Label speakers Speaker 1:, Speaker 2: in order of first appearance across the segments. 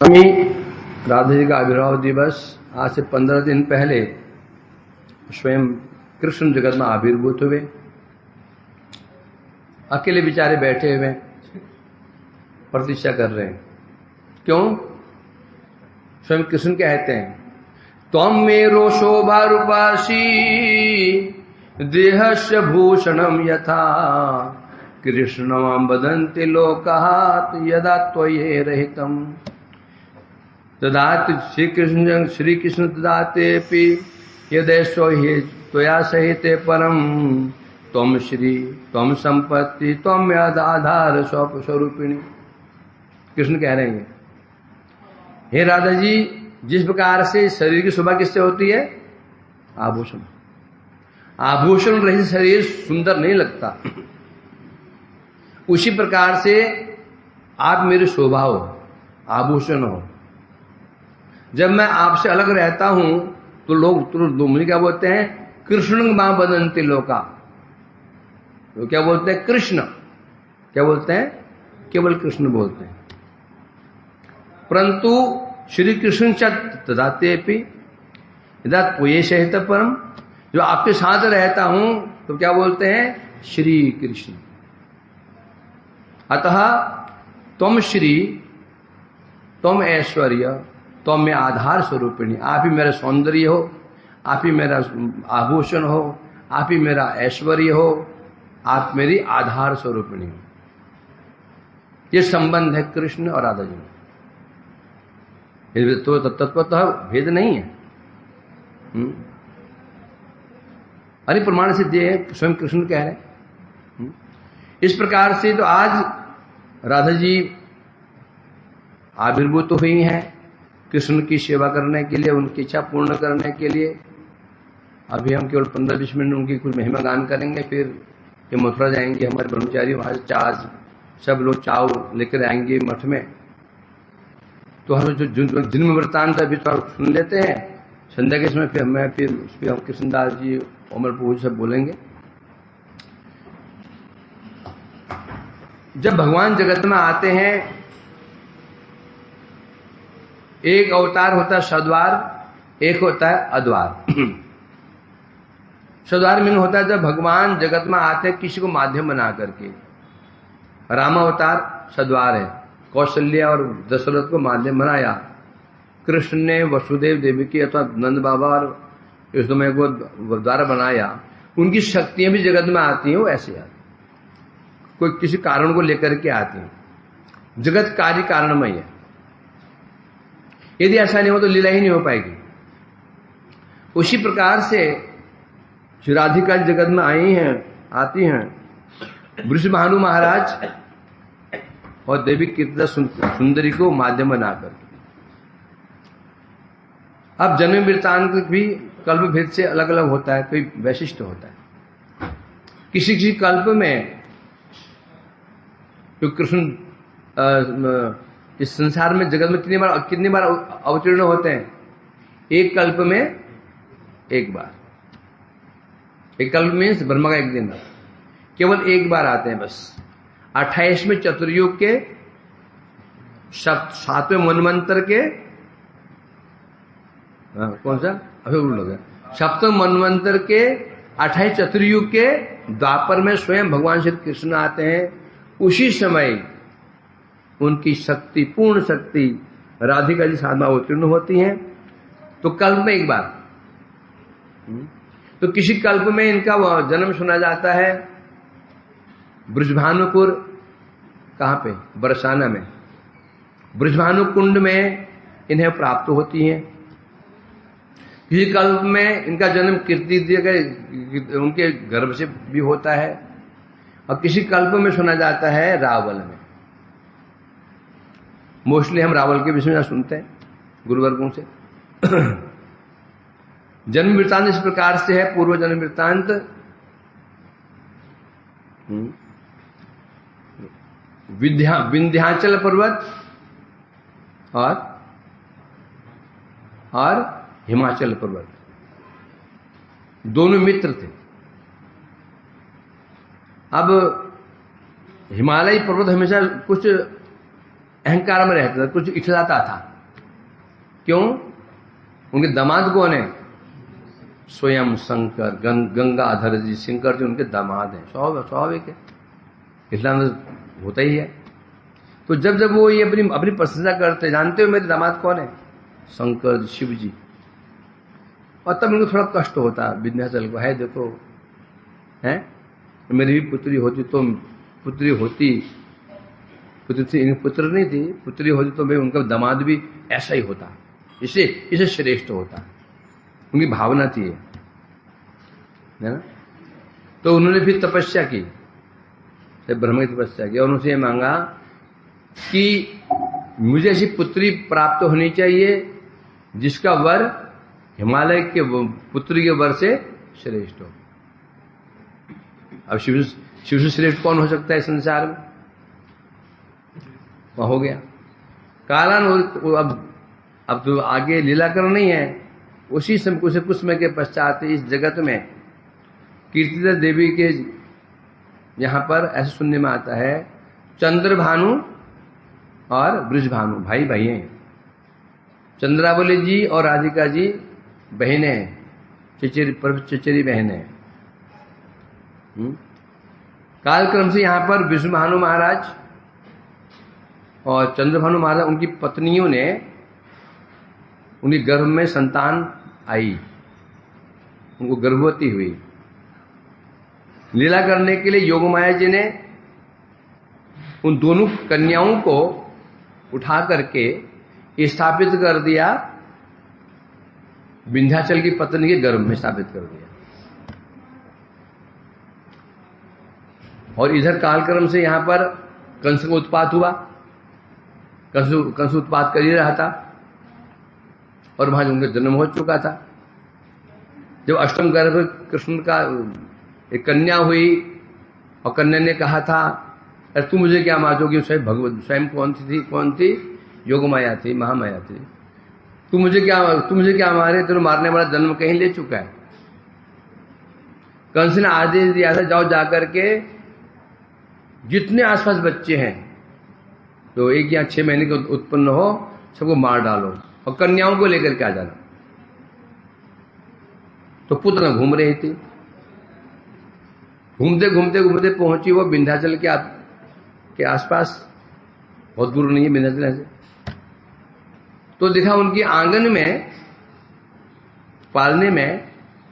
Speaker 1: स्वामी राधा जी का आविर्भाव दिवस आज से 15 दिन पहले स्वयं कृष्ण जगत में आविर्भूत हुए। अकेले बेचारे बैठे हुए प्रतीक्षा कर रहे हैं। क्यों? स्वयं कृष्ण कहते हैं, त्वं मेरो शोभा रूपासी देहस्य भूषणम यथा कृष्णमां वदन्ति लोकाः यदा त्वयि रहितम् ददाति श्री कृष्ण ददातेऽपि यदेशो हि त्वया सहिते परम त्वं श्री त्वं संपत्ति त्वं आधार स्वरूपिणी। कृष्ण कह रहे हैं, हे राधा जी, जिस प्रकार से शरीर की शोभा किससे होती है? आभूषण। आभूषण रहित शरीर सुंदर नहीं लगता। उसी प्रकार से आप मेरी शोभा हो, आभूषण हो। जब मैं आपसे अलग रहता हूं तो लोग मुझे क्या बोलते हैं? कृष्ण मां वदन्ति लोका। तो क्या बोलते हैं? कृष्ण। क्या बोलते हैं? केवल कृष्ण बोलते हैं। परंतु श्री कृष्ण तदातेपि यदा त्वयि सहित परम, जो आपके साथ रहता हूं तो क्या बोलते हैं? श्री कृष्ण। अतः तुम श्री, तुम ऐश्वर्य, तुम में आधार स्वरूपिणी। आप ही मेरा सौंदर्य हो, आप ही मेरा आभूषण हो, आप ही मेरा ऐश्वर्य हो, आप मेरी आधार स्वरूपिणी हो। ये संबंध है कृष्ण और राधा जी में। तो तत्वतः भेद नहीं है। अरे प्रमाण से दे स्वयं कृष्ण कह रहे हैं। इस प्रकार से तो आज राधा जी आविर्भूत हुई हैं कृष्ण की सेवा करने के लिए, उनकी इच्छा पूर्ण करने के लिए। अभी हम केवल 15-20 मिनट उनकी कुछ महिमा गान करेंगे, फिर ये मथुरा जाएंगे। हमारे ब्रह्मचारी वहां से सब लोग चाव लेकर आएंगे मठ में। तो हम जो जन्म वृत्तांत अभी तो सुन लेते हैं, संध्या के समय फिर उस पर हम कृष्णदास जी, अमर प्रभु सब बोलेंगे। जब भगवान जगत में आते हैं, एक अवतार होता है सद्वार, एक होता है अद्वार। सद्वार मीन होता है जब भगवान जगत में आते हैं किसी को माध्यम बना करके। राम अवतार सद्वार है, कौशल्या और दशरथ को माध्यम बनाया। कृष्ण ने वसुदेव देवी की अथवा नंद बाबा और यशोदा को द्वारा बनाया। उनकी शक्तियां भी जगत में आती हैं, वो ऐसे आती, कोई किसी कारण को लेकर के आती हैं। जगत कार्य कारणमय है। यदि ऐसा नहीं हो तो लीला ही नहीं हो पाएगी। उसी प्रकार से श्री राधिका जगत में आई हैं, आती हैं वृषभानु महाराज और देवी कीर्तिदा सुंदरी को माध्यम बनाकर। अब जन्म वृत्तांत भी कल्प भेद से अलग अलग होता है, कोई वैशिष्ट होता है। किसी किसी कल्प में जो कृष्ण इस संसार में जगत में कितनी बार अवतीर्ण होते हैं? एक कल्प में एक बार। एक कल्प में ब्रह्मा का एक दिन, केवल एक बार आते हैं बस। 28वें चतुर्युग के 7वें मनवंतर के कौन सा अभी उल्टा हो गया, 7वें मनवंतर के 28 चतुर्युग के द्वापर में स्वयं भगवान श्री कृष्ण आते हैं। उसी समय उनकी शक्ति, पूर्ण शक्ति राधिका जी साधना उत्तीर्ण होती हैं। तो कल्प में एक बार। तो किसी कल्प में इनका जन्म सुना जाता है ब्रजभानुपुर, कहां पे? बरसाना में। ब्रजभानु कुंड में इन्हें प्राप्त होती हैं। किसी कल्प में इनका जन्म कीर्ति उनके गर्भ से भी होता है। और किसी कल्प में सुना जाता है रावल में। मोस्टली हम रावल के विषय में सुनते हैं गुरुवर्गों से। जन्म वृत्तांत इस प्रकार से है। पूर्व जन्म वृत्तांत विंध्याचल पर्वत और हिमाचल पर्वत, दोनों मित्र थे। अब हिमालय पर्वत हमेशा कुछ अहंकार में रहता था, कुछ इठलाता था। क्यों? उनके दामाद कौन है? स्वयं शंकर, गंगाधर जी, शंकर जी उनके दामाद हैं। स्वाभाविक है, इस्लाम में होता ही है। तो जब जब वो ये अपनी प्रशंसा करते, जानते हो मेरे दामाद कौन है? शंकर, शिव जी। और तब उनको थोड़ा कष्ट होता विंध्याचल को, है देखो, है मेरी भी पुत्री होती तो पुत्री होती, पुत्री थी, पुत्र नहीं थी, पुत्री होती तो भाई उनका दामाद भी ऐसा ही होता, इसे श्रेष्ठ होता। उनकी भावना थी, है ना। तो उन्होंने फिर तपस्या की, ब्रह्म की तपस्या की, और उनसे मांगा कि मुझे ऐसी पुत्री प्राप्त होनी चाहिए जिसका वर हिमालय के पुत्री के वर से श्रेष्ठ हो। अब शिव से श्रेष्ठ कौन हो सकता है संसार में? वह हो गया कालान। अब तो आगे लीलाकरण नहीं है। उसी समय कुछ समय के पश्चात इस जगत में कीर्तिदा देवी के यहां पर ऐसे सुनने में आता है, चंद्रभानु और बृजभानु भाई हैं। चंद्रावली जी और राधिका जी बहनें हैं, चचेरी बहनें। कालक्रम से यहां पर विष्णुभानु महाराज और चंद्रभानु महाराज, उनकी पत्नियों ने, उनकी गर्भ में संतान आई, उनको गर्भवती हुई। लीला करने के लिए योगमाया जी ने उन दोनों कन्याओं को उठा करके स्थापित कर दिया, विंध्याचल की पत्नी के गर्भ में स्थापित कर दिया। और इधर कालक्रम से यहां पर कंस का उत्पात हुआ। कंस उत्पात कर ही रहा था और वहां उनका जन्म हो चुका था। जब अष्टम गर्भ कृष्ण का एक कन्या हुई और कन्या ने कहा था, अरे तू मुझे क्या मारोगी? स्वयं कौन थी? योगमाया थी, महामाया थी। तू मुझे क्या मारे? तेरे मारने वाला जन्म कहीं ले चुका है। कंस ने आदेश दिया था, जाओ जाकर के जितने आसपास बच्चे हैं तो 1 या 6 महीने के उत्पन्न हो, सबको मार डालो और कन्याओं को लेकर के आ जाना। तो पुत्र घूम रही थी, घूमते घूमते पहुंची वो विंध्याचल के आसपास, बहुत दूर नहीं है विंध्याचल से। तो देखा उनकी आंगन में पालने में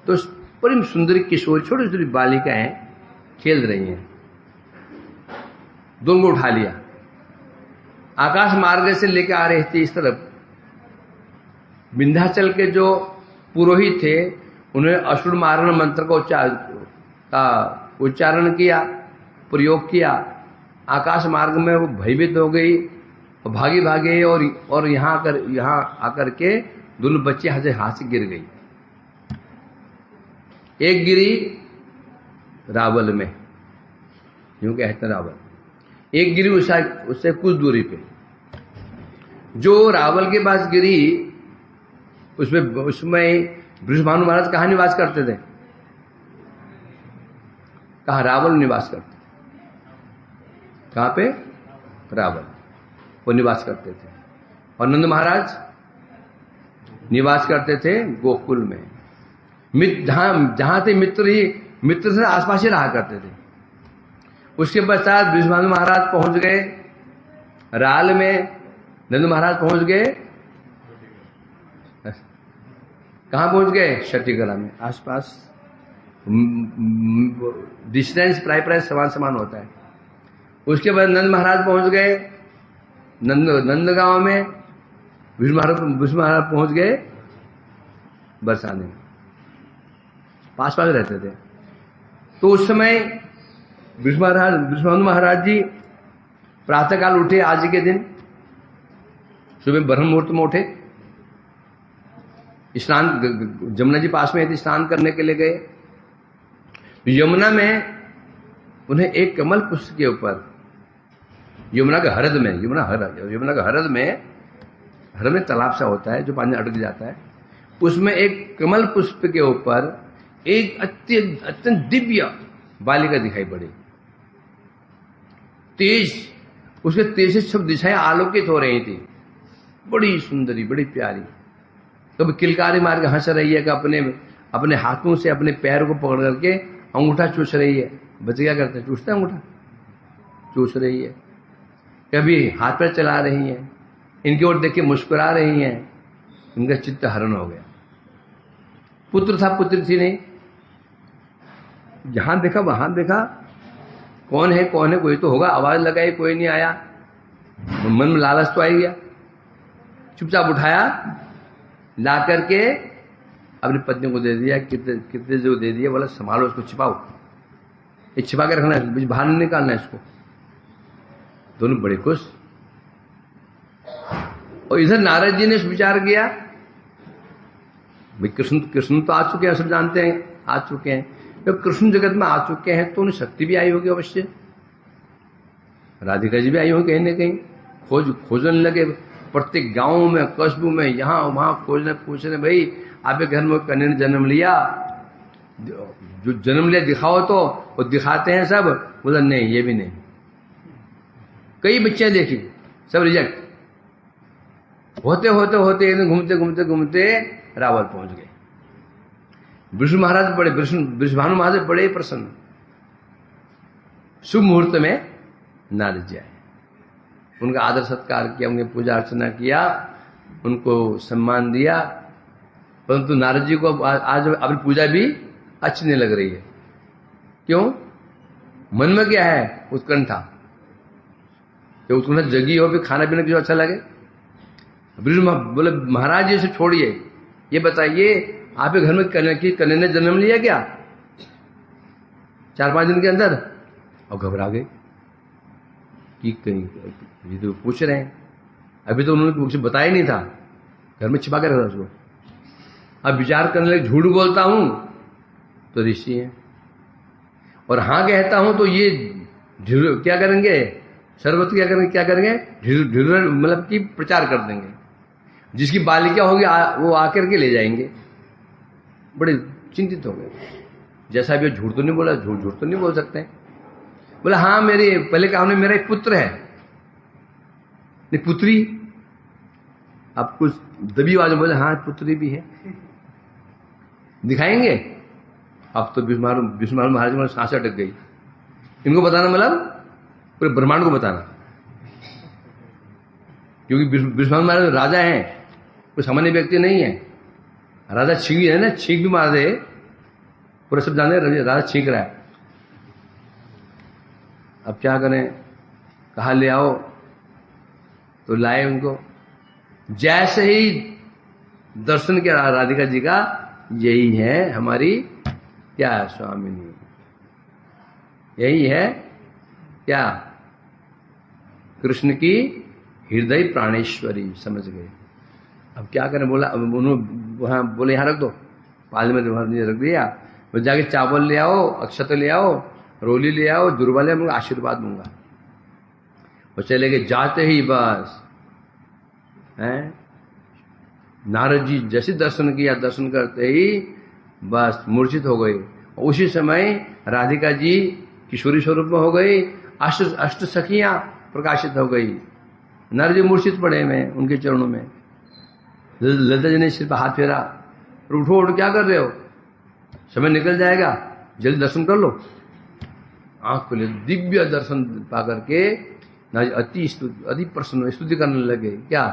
Speaker 1: तो बड़ी सुंदर किशोर, छोटी छोटी बालिकाएं खेल रही हैं। दोनों को उठा लिया, आकाश मार्ग से लेकर आ रहे थे इस तरफ। विंध्याचल के जो पुरोहित थे उन्होंने असुर मारण मंत्र का उच्चारण किया, प्रयोग किया। आकाश मार्ग में वो भयभीत हो गई और भागे और यहाँ आकर के दोनों बच्चे हाथ से गिर गई। एक गिरी रावल में, यूं कहते हैं रावल, एक गिरी उससे कुछ दूरी पे। जो रावल के पास गिरी उसमें बृषभानु महाराज कहाँ निवास करते थे? कहाँ? रावल निवास करते। कहाँ पे? रावल, वो निवास करते थे। और नंद महाराज निवास करते थे गोकुल में। जहां थे मित्र से आसपास ही रहा करते थे। उसके पश्चात बृषभानु महाराज पहुंच गए राल में, नंद महाराज पहुंच गए कहां पहुंच गए? शक्तिकला में। आसपास डिस्टेंस प्राय समान होता है। उसके बाद नंद महाराज पहुंच गए नंदगांव में, विष्णु महाराज पहुंच गए बरसाने में, पास रहते थे। तो उस समय विष्णु महाराज जी प्रातःकाल उठे, आज के दिन सुबह ब्रह्म मुहूर्त में उठे, स्नान, जमुना जी पास में थी, स्नान करने के लिए गए। यमुना में उन्हें एक कमल पुष्प के ऊपर, यमुना का हरद में तालाब सा होता है जो पानी अटक जाता है, उसमें एक कमल पुष्प के ऊपर एक अत्यंत दिव्य बालिका दिखाई पड़ी। तेज, उसके तेज से सब दिशाएं आलोकित हो रही थी, बड़ी सुंदरी, बड़ी प्यारी। कभी किलकारी मार के हंस रही है, कि अपने अपने हाथों से अपने पैर को पकड़ करके अंगूठा चूस रही है। बच्चे क्या करते हैं, चूसते हैं अंगूठा, चूस रही है। कभी हाथ पैर चला रही है, इनकी ओर देख के मुस्कुरा रही हैं, इनका चित्त हरण हो गया। पुत्र था, पुत्र थी नहीं, जहां देखा वहां देखा, कौन है कौन है, कोई तो होगा, आवाज लगाई कोई नहीं आया, मन में लालच तो आ गया, चुपचाप उठाया, ला करके अपनी पत्नी को दे दिया। कितने कितने जो दे दिया, बोला संभालो उसको, छिपाओ, ये छिपा के रखना है, बाहर नहीं निकालना है इसको। दोनों बड़े खुश। और इधर नारद जी ने विचार किया, भाई कृष्ण कृष्ण तो आ चुके हैं, सब जानते हैं आ चुके हैं, जब कृष्ण जगत में आ चुके हैं तो उन्हें शक्ति भी आई होगी अवश्य, राधिका जी भी आई होगी कहीं ना कहीं। खोजने लगे प्रत्येक गांव में, कस्बों में, यहाँ वहां खोजने पूछने, भाई आपके घर में कन्या ने जन्म लिया, जो जन्म लिया दिखाओ, तो वो दिखाते हैं सब, बोला नहीं ये भी नहीं। कई बच्चे देखी, सब रिजेक्ट। होते होते होते एक दिन घूमते घूमते घूमते रावल पहुंच गए। विष्णु महाराज बड़े, वृषभानु महाराज बड़े प्रसन्न। शुभ मुहूर्त में नारद जी आए, उनका आदर सत्कार किया, उनकी पूजा अर्चना किया, उनको सम्मान दिया। परंतु नारद जी को आज अपनी पूजा भी अच्छी नहीं लग रही है। क्यों? मन में क्या है? उत्कंठा। कि उत्कंठा जगी हो, फिर खाना पीना क्यों अच्छा लगे। बोले महाराज जी से छोड़िए, ये बताइए आपके घर में कन्या ने जन्म लिया क्या 4-5 दिन के अंदर? और घबरा गए कि कहीं, ये तो पूछ रहे हैं, अभी तो उन्होंने मुझे बताया नहीं था, घर में छिपा के रखा उसको। अब विचार करने लगे, झूठ बोलता हूं तो ऋषि है, और हां कहता हूं तो ये क्या करेंगे, शरबत क्या करेंगे, मतलब कि प्रचार कर देंगे, जिसकी बालिका होगी वो आकर के ले जाएंगे। बड़े चिंतित हो गए। जैसा भी झूठ तो नहीं बोला, झूठ तो नहीं बोल सकते। बोला हाँ मेरे, पहले कहा उन्हें मेरा एक पुत्र है, नहीं पुत्री। अब कुछ दबी आवाज बोले हाँ पुत्री भी है, दिखाएंगे। अब तो विष्णु महाराज में सांस अटक गई। इनको बताना मतलब पूरे ब्रह्मांड को बताना, क्योंकि विष्णु महाराज राजा हैं, कोई सामान्य व्यक्ति नहीं है। राजा छींक है ना, छींक भी मार दे, पूरे सब जानते राजा छींक रहा है। अब क्या करें, कहा ले आओ, तो लाए उनको। जैसे ही दर्शन किया राधिका जी का, यही है हमारी क्या स्वामिनी, यही है क्या कृष्ण की हृदय प्राणेश्वरी, समझ गए। अब क्या करें, बोला उन्होंने वहां बोले यहाँ रख दो, पाल में रख दिया। वो जाके चावल ले आओ, अक्षत ले आओ, रोली ले आओ, दुर्वा ले आओ, आशीर्वाद दूंगा। वो चले गए। जाते ही बस हैं, नारद जी जैसे दर्शन किया, दर्शन करते ही बस मूर्छित हो गए। उसी समय राधिका जी किशोरी स्वरूप में हो गई, अष्ट सखियां प्रकाशित हो गई। नारद जी मूर्छित पड़े में उनके चरणों में। ललिता जी ने सिर पर हाथ फेरा, उठो उठो, क्या कर रहे हो, समय निकल जाएगा, जल्दी दर्शन कर लो। आंख खुले, दिव्य दर्शन पा करके अति प्रसन्न स्तुति करने लगे। क्या?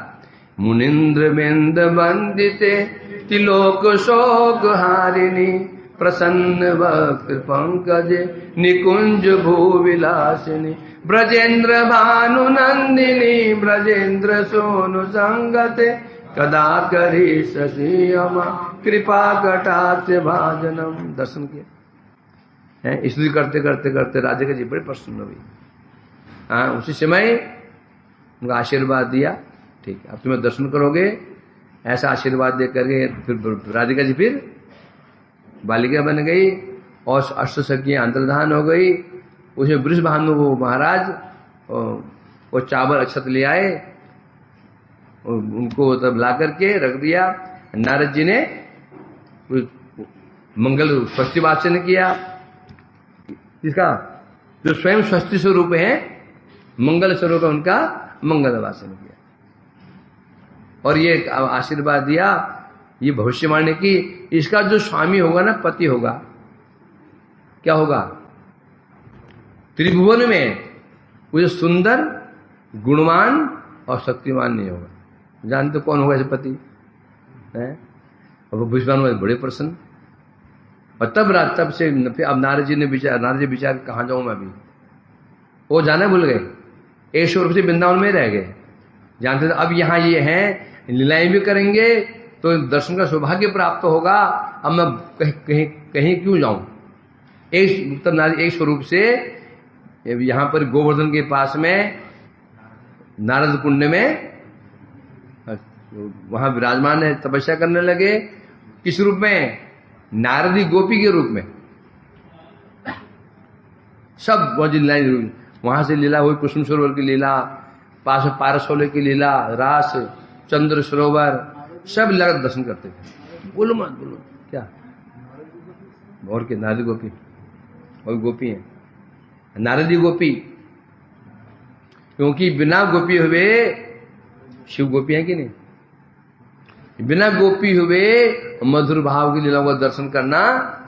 Speaker 1: मुनिंद्र बिंद वंदिते तिलोक शोक हारिणी, प्रसन्न वक्त्र पंकज निकुंज भूविलासिनी, ब्रजेंद्र भानु नंदिनी, ब्रजेंद्र सोनु संगते, कदा करी शशि अमा कृपा कटाक्ष भाजनम। दर्शन किया, स्तुति करते करते करते राधिका जी बड़े प्रसन्न हुई। हाँ, उसी समय उनका आशीर्वाद दिया, ठीक है अब तुम्हें दर्शन करोगे, ऐसा आशीर्वाद दे करके फिर राधिका जी फिर बालिका बन गई और अष्टसखियां अंतर्धान हो गई। उसमें वृषभानु वो महाराज वो चावल अक्षत ले आए, उनको तब ला करके रख दिया। नारद जी ने मंगल स्वस्ति वाचन किया, इसका जो स्वयं स्वस्ति स्वरूप है, मंगल स्वरूप है, उनका मंगल वाचन किया और ये आशीर्वाद दिया ये भविष्यवाणी की, इसका जो स्वामी होगा ना, पति होगा, क्या होगा? त्रिभुवन में वो जो सुंदर, गुणवान और शक्तिमान नहीं होगा। जानते कौन होगा ऐसे पति है? और भविष्यवाणी बड़े प्रसन्न। और तब से फिर अब नारद जी विचार कहाँ जाऊं मैं अभी, वो जाना भूल गए, एक स्वरूप से वृंदावन में रह गए। जानते थे अब यहाँ ये हैं, लीलाएं भी करेंगे तो दर्शन का सौभाग्य प्राप्त होगा, अब मैं कहीं क्यों जाऊं। एक स्वरूप से यहाँ पर गोवर्धन के पास में नारद कुंड में वहां विराजमान है, तपस्या करने लगे। किस रूप में? नारदी गोपी के रूप में। सब वहां से लीला हुई, कुसुम सरोवर की लीला, पारसोले की लीला, रास, चंद्र सरोवर, सब लीला दर्शन करते थे। बोलो मत बोलो क्या? और के नारदी गोपी और गोपी है, नारदी गोपी, क्योंकि बिना गोपी हुए शिव गोपी है कि नहीं? बिना गोपी हुए मधुर भाव की लीलाओं का दर्शन करना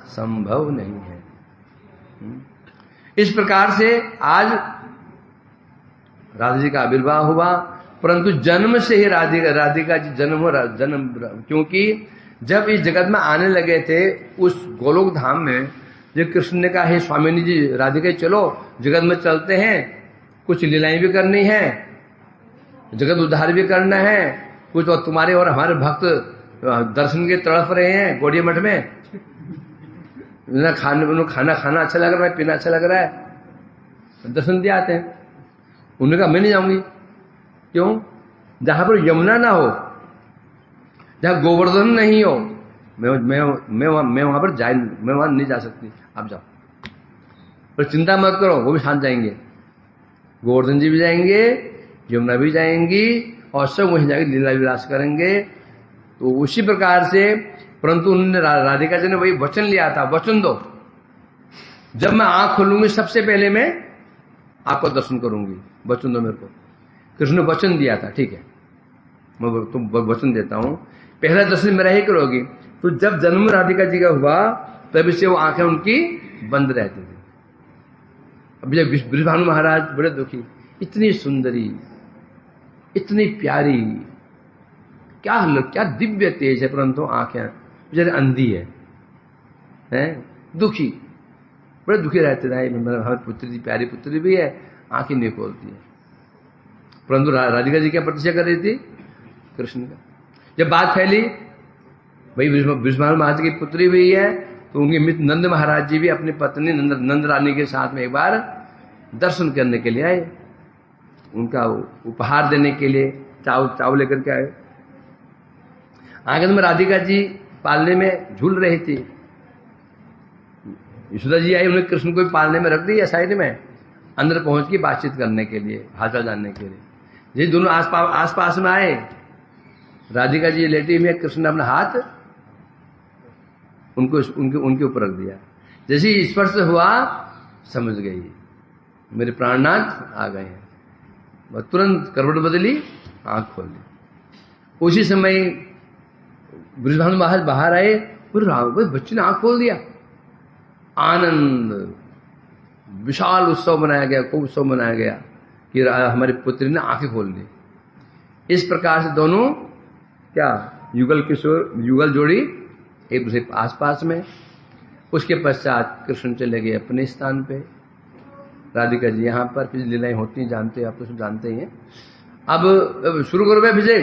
Speaker 1: संभव नहीं है। इस प्रकार से आज राधा जी का आविर्भाव हुआ, परंतु जन्म से ही राधिका जी जन्म, क्योंकि जब इस जगत में आने लगे थे उस गोलोक धाम में, जो कृष्ण ने कहा, हे स्वामिनी जी, राधिका चलो जगत में चलते हैं, कुछ लीलाएं भी करनी है, जगत उद्धार भी करना है, कुछ और तुम्हारे और हमारे भक्त दर्शन के तड़प रहे हैं गौड़िया मठ में, खाना अच्छा लग रहा है, पीना अच्छा लग रहा है, दर्शन दिए आते हैं। उन्होंने कहा मैं नहीं जाऊंगी। क्यों? जहां पर यमुना ना हो, जहां गोवर्धन नहीं हो, मैं वहां पर मैं वहां नहीं जा सकती, आप जाओ। पर चिंता मत करो, वो भी साथ जाएंगे, गोवर्धन जी भी जाएंगे, यमुना भी जाएंगी, और सब वहीं जाकर लीला विलास करेंगे। तो उसी प्रकार से, परंतु उन्होंने राधिका जी ने वही वचन लिया था, वचन दो, जब मैं आंख खोलूंगी सबसे पहले मैं आपको दर्शन करूंगी, वचन दो मेरे को। कृष्ण ने वचन दिया था, ठीक है मैं तुम वचन देता हूं, पहला दर्शन मेरा ही करोगी। तो जब जन्म राधिका जी का हुआ तब से वो आंखें उनकी बंद रहती थी। अब जब ब्रजभानु महाराज बड़े दुखी, इतनी सुंदरी, इतनी प्यारी, क्या दिव्य तेज है, परंतु आंखें बेचारे अंधी है, दुखी, बड़े दुखी रहते थे। हमारी पुत्री, प्यारी पुत्री भी है, आंखें नहीं खोलती है। परंतु राधिका जी क्या प्रतीक्षा कर रही थी? कृष्ण का। जब बात फैली भाई ब्रजभानु महाराज की पुत्री भी है, तो उनके मित्र नंद महाराज जी भी अपनी पत्नी नंद रानी के साथ में एक बार दर्शन करने के लिए आए, उनका उपहार देने के लिए चाव लेकर के आए। आंगन में राधिका जी पालने में झूल रही थी, यशोदा जी आई, उन्हें कृष्ण को पालने में रख दिया साइड में, अंदर पहुंच के बातचीत करने के लिए, हालचाल जानने के लिए। ये दोनों आस पास में आए, राधिका जी लेटी में, कृष्ण ने अपना हाथ उनके ऊपर रख दिया। जैसे ही स्पर्श हुआ समझ गई मेरे प्राणनाथ आ गए हैं, तुरंत करवट बदली, आंख खोल ली। उसी समय ब्रजभानु महाराज बाहर आए, बच्चे ने आंख खोल दिया। आनंद, विशाल उत्सव मनाया गया, खूब उत्सव मनाया गया कि हमारी पुत्री ने आंखें खोल ली। इस प्रकार से दोनों क्या युगल जोड़ी एक दूसरे आस पास में। उसके पश्चात कृष्ण चले गए अपने स्थान पे, राधिका जी यहाँ पर, फिर लीलाएं होती हैं, जानते हैं आप, तो सब जानते ही हैं। अब शुरू करो भाई विजय,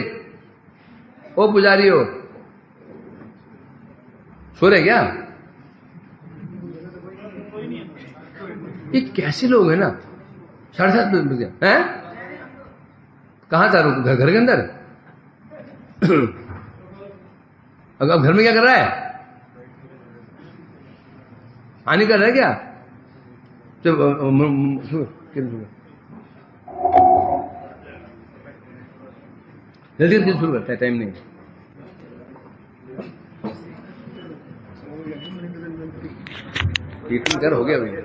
Speaker 1: ओ पुजारी हो, सो रहे क्या? ये कैसे लोग हैं ना, 7:30 बजे हैं? कहाँ था? घर के अंदर? अब घर में क्या कर रहा है? हानि कर रहा है क्या? जल्दी शुरू करता है, टाइम नहीं। कीर्तन कर हो गया भैया।